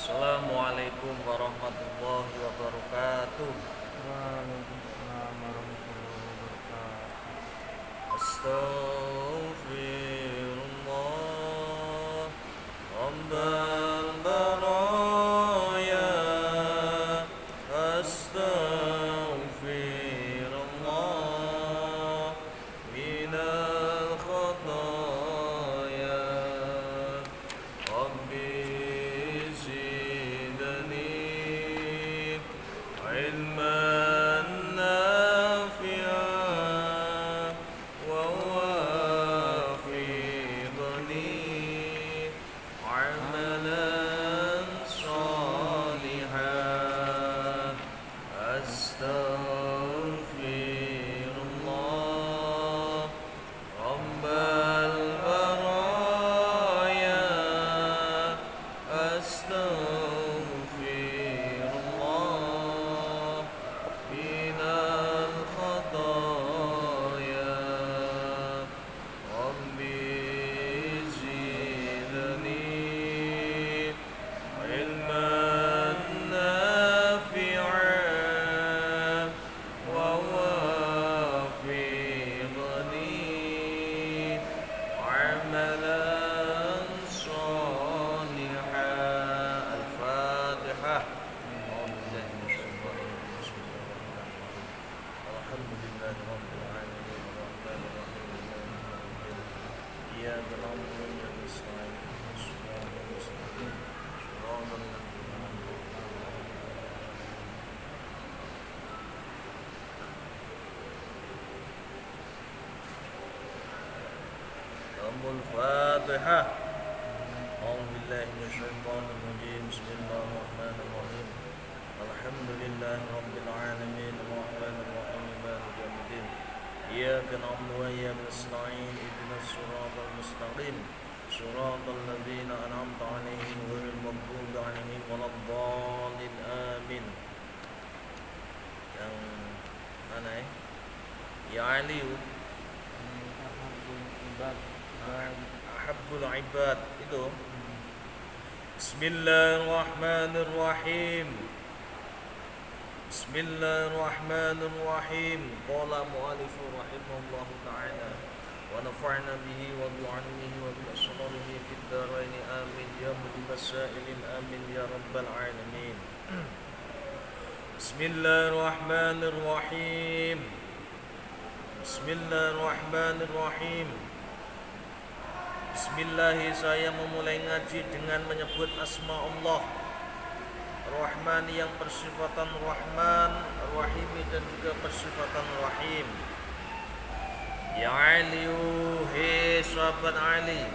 Assalamualaikum warahmatullahi wabarakatuh. Waalaikumsalam warahmatullahi wabarakatuh. Astaghfirullah Rabbal baraya. Astaghfirullah minal khataya. Rabbi zidni ilman nafi'an wa wafiqni amalan salihan. Astaghfirullah Rabbal baraya. Astaghfirullah minal khataya. Rabbi zidni ilman nafi'an wa wafiqni amalan salihan. Al-Fatihah. Alhamdulillahi rabbil alamin arrahmanir rahim iyyaka na'budu wa iyyaka nasta'in ihdinas mustaqim shiratal ladzina an'amta alaihim. Al-Fatihah. أعوذ بالله من الشيطان الرجيم بسم الله الرحمن الرحيم الحمد لله رب العالمين الرحمن الرحيم مالك يوم الدين إياك نعبد وإياك نستعين اهدنا الصراط المستقيم صراط الذين أنعمت عليهم غير المغضوب عليهم ولا الضالين آمين. Yang mana ya? Ya Aliu Ahabbul Ibad itu. Bismillahirrahmanirrahim. Bismillahirrahmanirrahim. Qala mu'alifu rahimahullahu ta'ala wa nafa'na bihi wa bi'almihi wa bi'asrarihi fid dharaini amin ya mujibas sa'ilin amin ya rabbal alamin. Bismillahirrahmanirrahim. Bismillahirrahmanirrahim. Bismillahi, saya memulai ngaji dengan menyebut asma Allah Rahman yang bersifatan Rahman, Rahim dan juga bersifatan Rahim. Ya Aliyu, he sahabat Ali.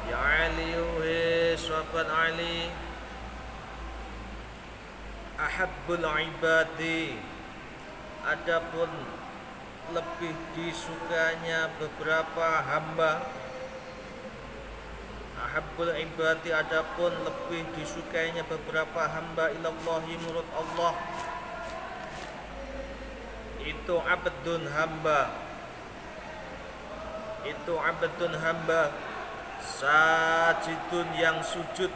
Ya Aliyu, he sahabat Ali. Ahabbul ibadi, adapun lebih disukanya beberapa hamba. Ahabbul ibadi, adapun lebih disukainya beberapa hamba ilallahi menurut Allah itu abdun hamba. Itu abdun hamba sajidun yang sujud.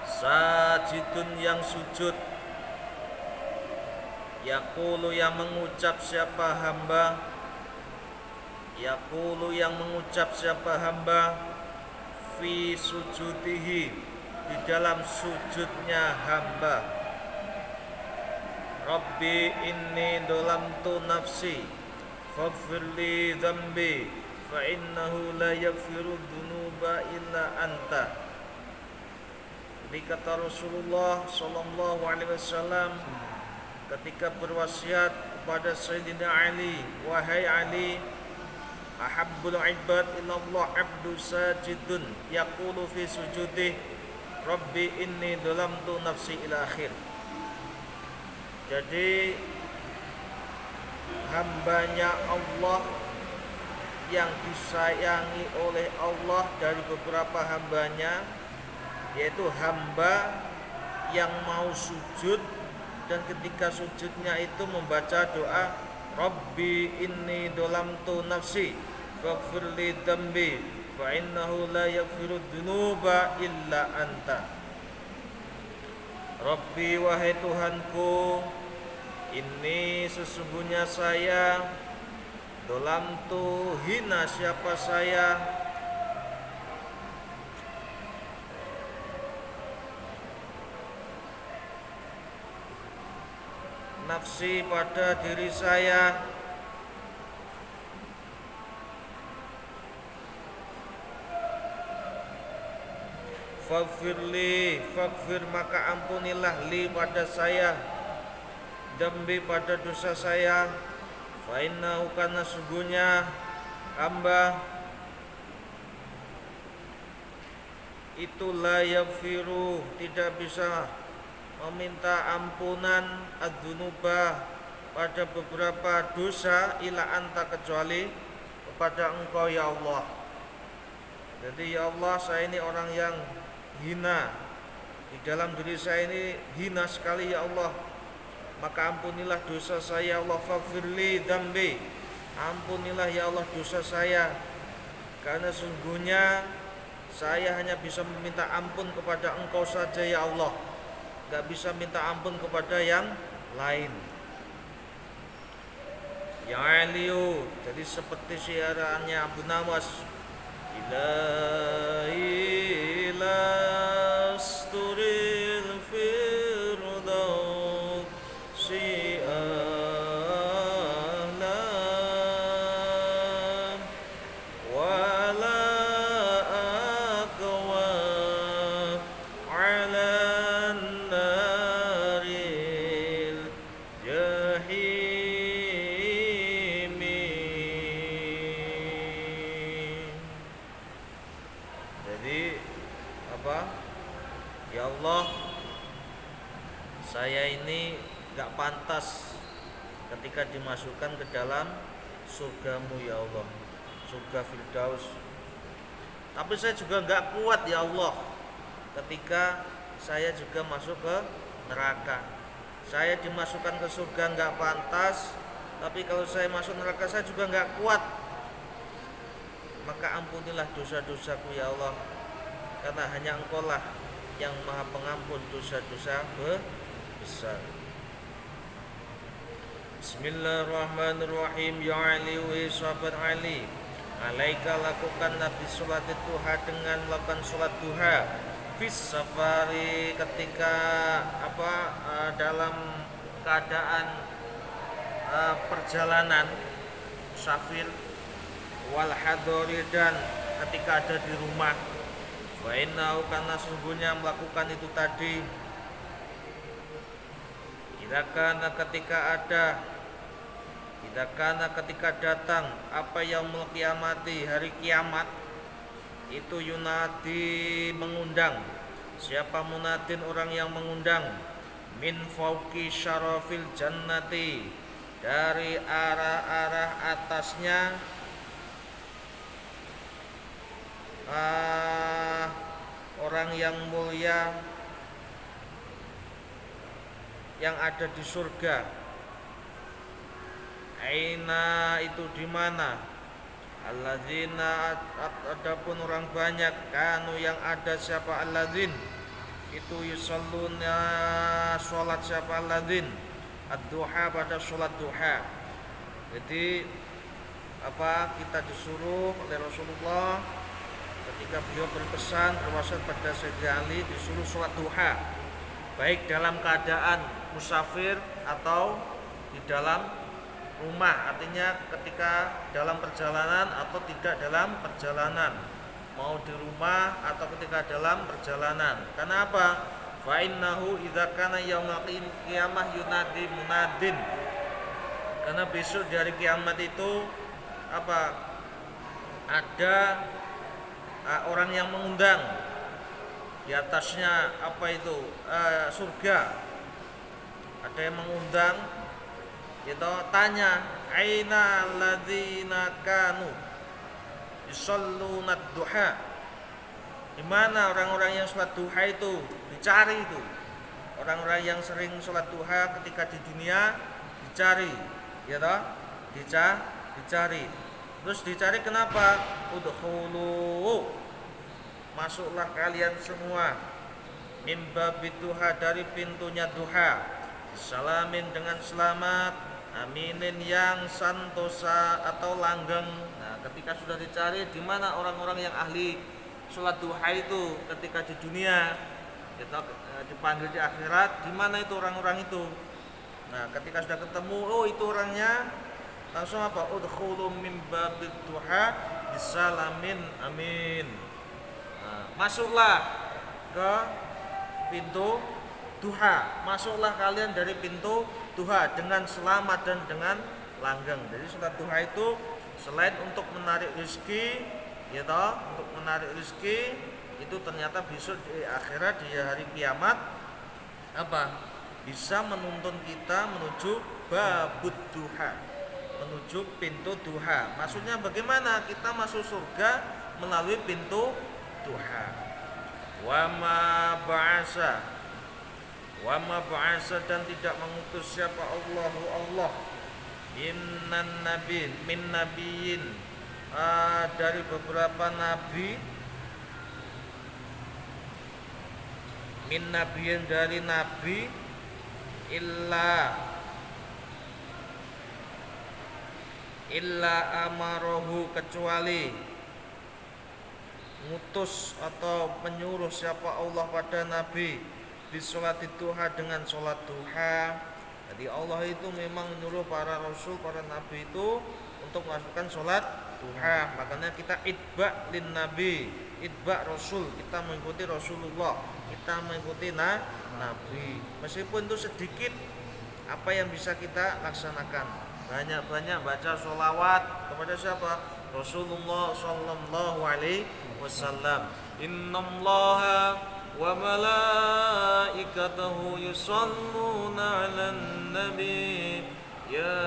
Sajidun yang sujud. Yaqulu, yang mengucap siapa hamba. Yaqulu, yang mengucap siapa hamba. Fi sujudihi, di dalam sujudnya hamba. Rabbi inni dolamtu nafsi faghfirli dzambi fa innahu la yaghfiru dzunuba illa anta. Ini kata Rasulullah sallallahu alaihi wasallam ketika berwasiat kepada Sayyidina Ali, wahai Ali, ahabbul ibad ilallah abdu sajidun yaqulu fi sujudih rabbi inni dolamtu nafsi ila akhir. Jadi hambanya Allah yang disayangi oleh Allah dari beberapa hambanya, yaitu hamba yang mau sujud dan ketika sujudnya itu membaca doa Rabbi inni dolamtu nafsi faghfirli dambi fa innahu la yaghfiru dzunuba illa anta. Rabbi, wahai Tuhanku, ini sesungguhnya saya dolam tu hina siapa saya, nafsi pada diri saya, faghfirli, faghfir maka ampunilah li pada saya, dambi pada dosa saya, fa innahu kana sungguhnya hamba itu la yaghfiru tidak bisa meminta ampunan adzunuba pada beberapa dosa ila anta kecuali kepada engkau ya Allah. Jadi ya Allah, saya ini orang yang hina, di dalam diri saya ini hina sekali ya Allah, maka ampunilah dosa saya ya Allah. Faghfirli dzambi, ampunilah ya Allah dosa saya, karena sungguhnya saya hanya bisa meminta ampun kepada engkau saja ya Allah, gak bisa minta ampun kepada yang lain. Ya Aliyu, jadi seperti siarannya Abu Nawas, Ilahi lasturil firdausi a'lam wala aqwa ala naril jahimi. Jadi apa? Ya Allah, saya ini gak pantas ketika dimasukkan ke dalam surgamu ya Allah, surga Firdaus. Tapi saya juga gak kuat ya Allah ketika saya juga masuk ke neraka. Saya dimasukkan ke surga gak pantas, tapi kalau saya masuk neraka saya juga gak kuat. Maka ampunilah dosa-dosaku ya Allah, karena hanya Engkau lah yang maha pengampun dosa-dosa besar. Bismillahirrahmanirrahim. Ya Ali, wahai sahabat Ali, alaika lakukan nabi sholat duha dengan melakukan sholat duha fis safari ketika dalam keadaan perjalanan musafir, wal hadori dan ketika ada di rumah. Wa innahu karena sungguhnya melakukan itu tadi, ketika datang apa yaumul kiamati, hari kiamat, itu yunadi mengundang. Siapa munadin? Orang yang mengundang. Min fauqi syarafil jannati, dari arah-arah atasnya orang yang mulia yang ada di surga. Aina itu di mana? Alladzina adapun orang banyak, kanu yang ada siapa alladzin itu yusalluna sholat siapa alladzin ad-duha pada sholat duha. Jadi kita disuruh oleh Rasulullah ketika beliau berpesan berwasiat pada Sayyidina Ali, disuruh sholat duha baik dalam keadaan musafir atau di dalam rumah, artinya ketika dalam perjalanan atau tidak dalam perjalanan, mau di rumah atau ketika dalam perjalanan. Karena apa? Fa innahu idza kana yaumul qiyamah yunadi munadin, karena besok dari kiamat itu ada orang yang mengundang, di atasnya surga, ada yang mengundang, itu tanya, aina alladzina kanu yusalluna duha, di mana orang-orang yang sholat duha itu, dicari itu orang-orang yang sering sholat duha ketika di dunia, dicari, dicari. Terus dicari kenapa? Udkhulu, masuklah kalian semua, min babid duha, dari pintunya duha, salamin, dengan selamat, aminin, yang santosa atau langgeng. Nah, ketika sudah dicari di mana orang-orang yang ahli sholat duha itu ketika di dunia, kita dipanggil di akhirat, di mana itu orang-orang itu. Nah, ketika sudah ketemu, oh itu orangnya, langsung apa? Udkhulu min babid duha bisalamin amin. Nah, masuklah ke pintu duha, masuklah kalian dari pintu duha dengan selamat dan dengan langgeng. Jadi sholat duha itu selain untuk menarik rezeki, ya toh, untuk menarik rezeki itu ternyata besok di akhirat, di hari kiamat, apa? Bisa menuntun kita menuju babud duha, menuju pintu duha. Maksudnya bagaimana kita masuk surga melalui pintu duha. Wa ma ba'asa, dan tidak mengutus siapa Allah min nabiyin, dari beberapa nabi, min nabiyin, dari nabi, illa amarohu, kecuali ngutus atau menyuruh siapa Allah pada nabi di sholat duha, dengan sholat duha. Jadi Allah itu memang menyuruh para rasul, para nabi itu untuk melakukan sholat duha. Makanya kita itba lin nabi, itba rasul, kita mengikuti Rasulullah, kita mengikuti nabi. Meskipun itu sedikit, apa yang bisa kita laksanakan? Banyak-banyak baca sholawat kepada siapa? Rasulullah sallallahu alaihi wasallam. Innallaha wa malaikatahu yusalluna 'alan nabi ya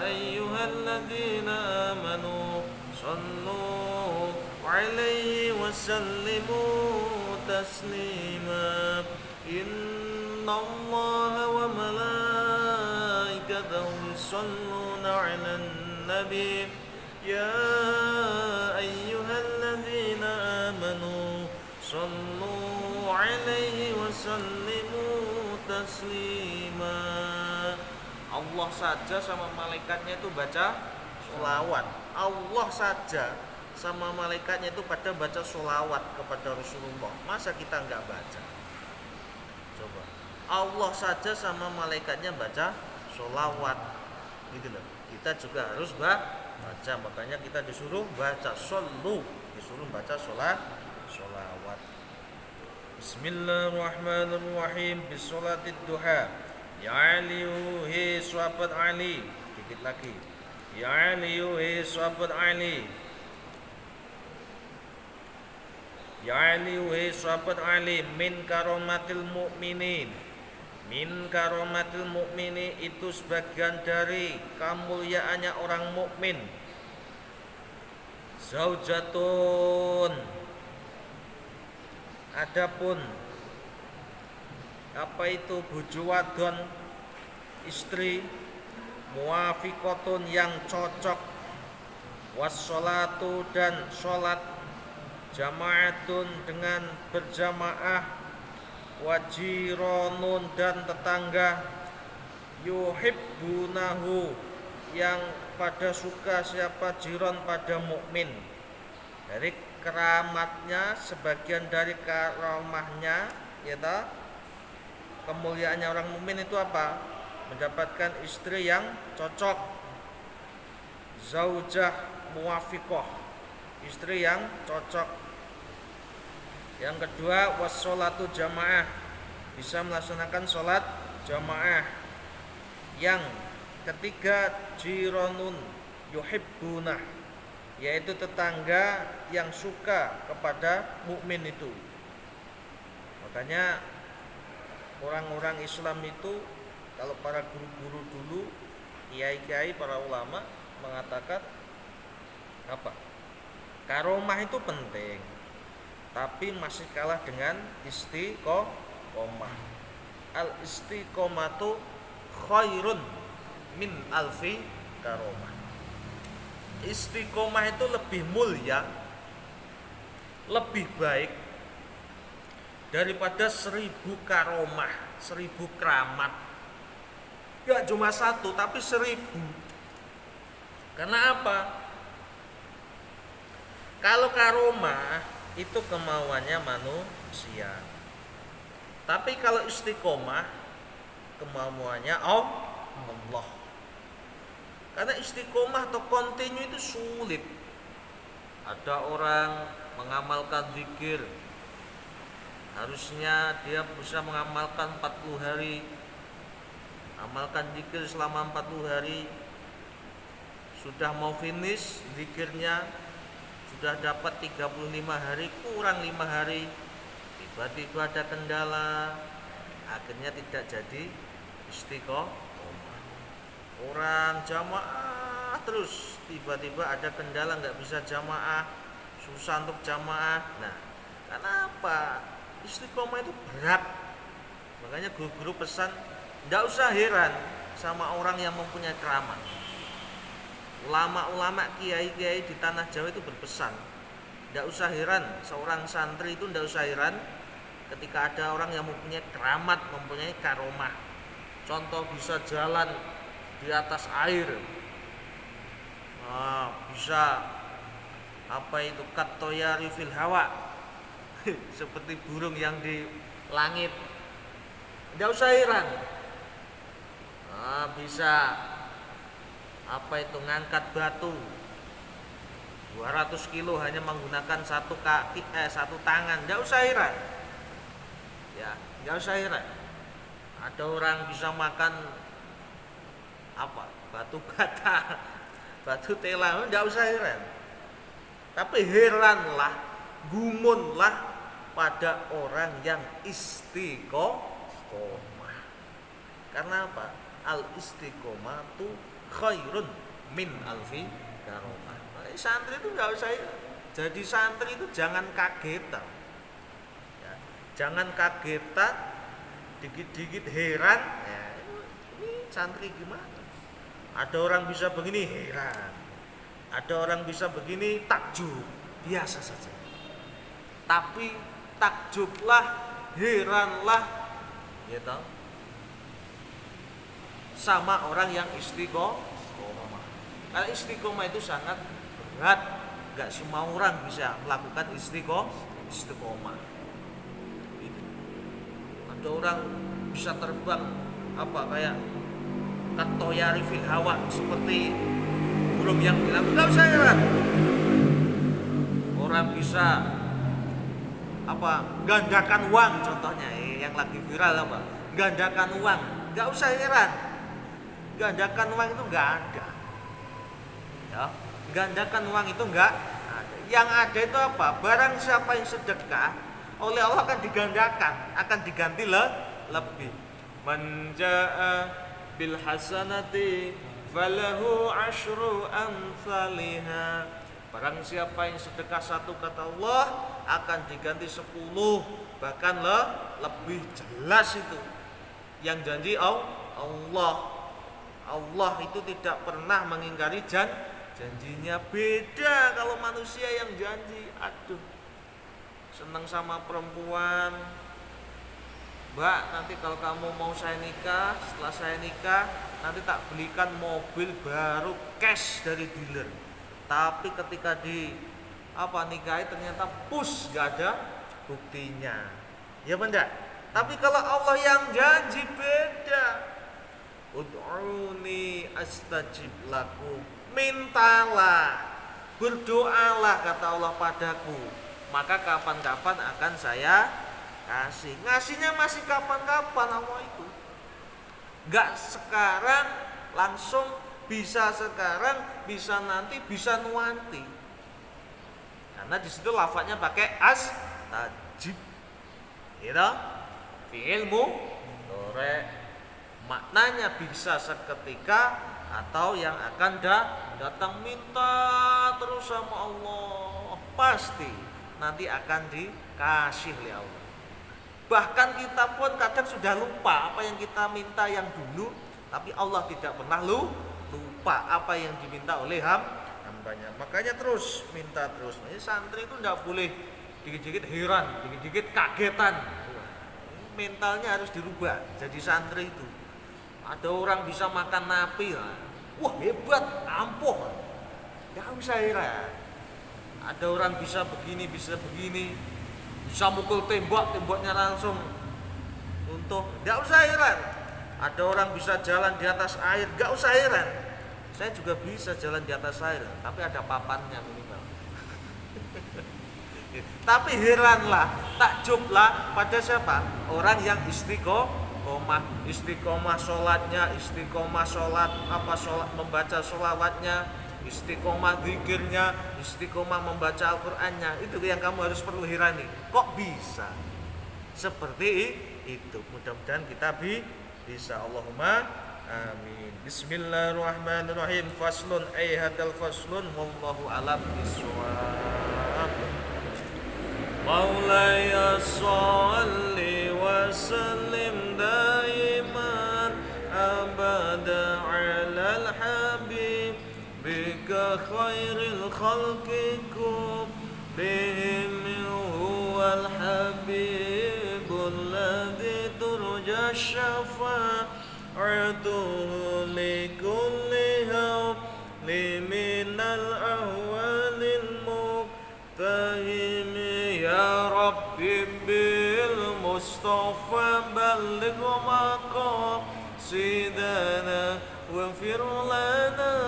ayyuhalladzina amanu sallu 'alaihi wa sallimu taslima. Innallaha wa malaikatahu yusalluna 'alan nabi ya ayyuhalladzina amanu sallu 'alaihi wa sallimu taslima. Allah saja sama malaikatnya itu baca sholawat. Allah saja sama malaikatnya itu pada baca sholawat kepada Rasulullah. Masa kita enggak baca? Coba. Allah saja sama malaikatnya baca sholawat, gitu loh. Kita juga harus baca. Makanya kita disuruh baca shollu, disuruh baca sholawat. Bismillahirrahmanirrahim. Bisolatid duha. Ya aliyu, he sahabat Ali. Dikit lagi. Ya aliyu, he sahabat Ali. Ya aliyu, he sahabat Ali. Min karomatil mu'minin. Min karomatil mu'mini, itu sebagian dari kemuliaannya orang mukmin. Zaujatun, adapun apa itu bojo wadon, istri, muwafiqatun, yang cocok, wassolatu, dan sholat, jama'atun, dengan berjamaah, wajironun, dan tetangga, yuhibbunahu, yang pada suka siapa jiron pada mukmin. Dari keramatnya, sebagian dari karamahnya, ya ta, kemuliaannya orang mukmin itu apa? Mendapatkan istri yang cocok, zaujah muwafiqah, istri yang cocok. Yang kedua, wassolatu jamaah, bisa melaksanakan sholat jamaah. Yang ketiga, jironun yuhibbunah, yaitu tetangga yang suka kepada mukmin itu. Makanya orang-orang Islam itu, kalau para guru-guru dulu, kiai-kiai, para ulama mengatakan apa? Karomah itu penting, tapi masih kalah dengan istiqomah. Al istiqomatu khairun min alfi karomah. istiqomah itu lebih mulia, lebih baik daripada 1000 karomah, 1000 keramat. Gak cuma satu tapi 1000. Karena apa? Kalau karomah itu kemauannya manusia, tapi kalau istiqomah kemauannya Allah. Karena istiqomah atau kontinu itu sulit. Ada orang mengamalkan zikir, harusnya dia bisa mengamalkan 40 hari. Amalkan zikir selama 40 hari. Sudah mau finish zikirnya, sudah dapat 35 hari, kurang 5 hari. Tiba-tiba ada kendala, akhirnya tidak jadi istiqomah. Orang jamaah terus, tiba-tiba ada kendala, nggak bisa jamaah, susah untuk jamaah. Nah, kenapa? Istiqomah itu berat. Makanya guru-guru pesan, nggak usah heran sama orang yang mempunyai keramat. Ulama-ulama, kiai-kiai di tanah Jawa itu berpesan, nggak usah heran seorang santri itu, nggak usah heran ketika ada orang yang mempunyai keramat, mempunyai karomah. Contoh, bisa jalan di atas air, bisa katoyari fil hawa, seperti burung yang di langit. Tidak usah heran. Bisa ngangkat batu 200 kilo hanya menggunakan satu tangan. Tidak usah heran. Ya, tidak usah heran. Ada orang bisa makan batu bata, batu tela, enggak usah heran. Tapi heranlah, gumunlah pada orang yang istiqomah. Karena apa? Al istiqomatu khairun min alfi karomah. Santri itu enggak usah heran. Jadi santri itu jangan kagetan. Ya, jangan kagetan, dikit-dikit heran. Ya, ini santri gimana? Ada orang bisa begini, heran. Ada orang bisa begini, takjub, biasa saja. Tapi takjublah, heranlah, gitu, sama orang yang istiqomah. Karena istiqomah itu sangat berat. Gak semua orang bisa melakukan istiqomah. Ada orang bisa terbang kayak katoyari fil hawa, seperti burung yang bilang, enggak usah heran. Orang bisa gandakan uang, contohnya yang lagi viral gandakan uang, enggak usah heran. Gandakan uang itu enggak ada. Ya, gandakan uang itu enggak ada. Yang ada itu apa? Barang siapa yang sedekah, oleh Allah akan digandakan, akan diganti lebih. Man jaa bil hasanati falahu asyru amsalihha. Barang siapa yang sedekah 1, kata Allah, akan diganti 10, bahkan lebih. Jelas itu yang janji Allah. Allah itu tidak pernah mengingkari janjinya. Beda kalau manusia yang janji. Aduh, senang sama perempuan, Mbak, nanti kalau kamu mau saya nikah, setelah saya nikah, nanti tak belikan mobil baru cash dari dealer. Tapi ketika nikahi ternyata gak ada buktinya. Ya benar. Tapi kalau Allah yang janji, beda. Ud'uni astajib lakum. Mintalah, berdoalah, kata Allah padaku, maka kapan-kapan akan saya kasih. Ngasihnya masih kapan-kapan Allah itu. Gak sekarang langsung, bisa sekarang, bisa nanti, bisa nuanti. Karena di situ lafadznya pakai astajib. Gitu? Fi'il mudhari. Maknanya bisa seketika atau yang akan datang. Minta terus sama Allah, pasti nanti akan dikasih oleh Allah. Bahkan kita pun kadang sudah lupa apa yang kita minta yang dulu, tapi Allah tidak pernah lupa apa yang diminta oleh hamba. banyak. Makanya terus minta terus. Ini santri itu enggak boleh dikit-dikit heran, dikit-dikit kagetan. Mentalnya harus dirubah. Jadi santri itu ada orang bisa makan napi, wah hebat, ampuh. Enggak usah heran. Ada orang bisa begini, bisa mukul tembak, tembaknya langsung untuk. Enggak usah heran. Ada orang bisa jalan di atas air, enggak usah heran. Saya juga bisa jalan di atas air, tapi ada papannya minimal. Tapi heranlah, takjublah pada siapa? Orang yang istiqomah sholatnya, istiqomah sholat membaca sholawatnya, istiqomah zikirnya, istiqomah membaca Al-Qur'annya. Itu yang kamu harus perlu hirani. Kok bisa seperti itu? Mudah-mudahan kita bisa. Allahumma amin. Bismillahirrahmanirrahim. Faslun ay hadal faslun wallahu alam bisawab. Maulaya shalli wa sallim daiman abada alal habib bika khairil khalqi bihim huwal habibul ladzi turja syafa'atuhu likulli hawli minal ahwalil muqtahim ya rabbi bil mustafa balligh maqasidana waghfir lana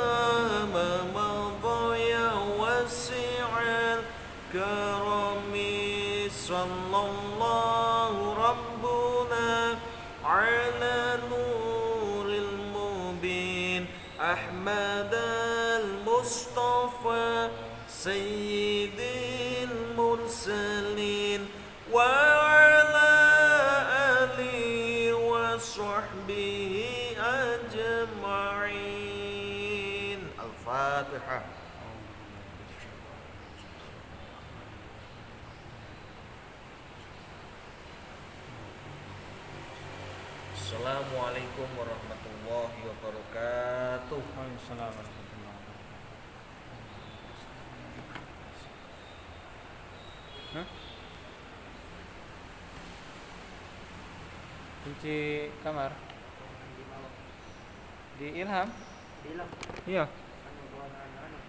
ma madaya wasi'al karami sallallahu rabbuna ala nuril mubin ahmad al mustafa sayyidil mursalin wa ala alihi wa sahbihi ajma'in. Al-Fatihah. Assalamualaikum warahmatullahi wabarakatuh. Waalaikumsalam warahmatullahi wabarakatuh. Kunci kamar di Ilham? Iya.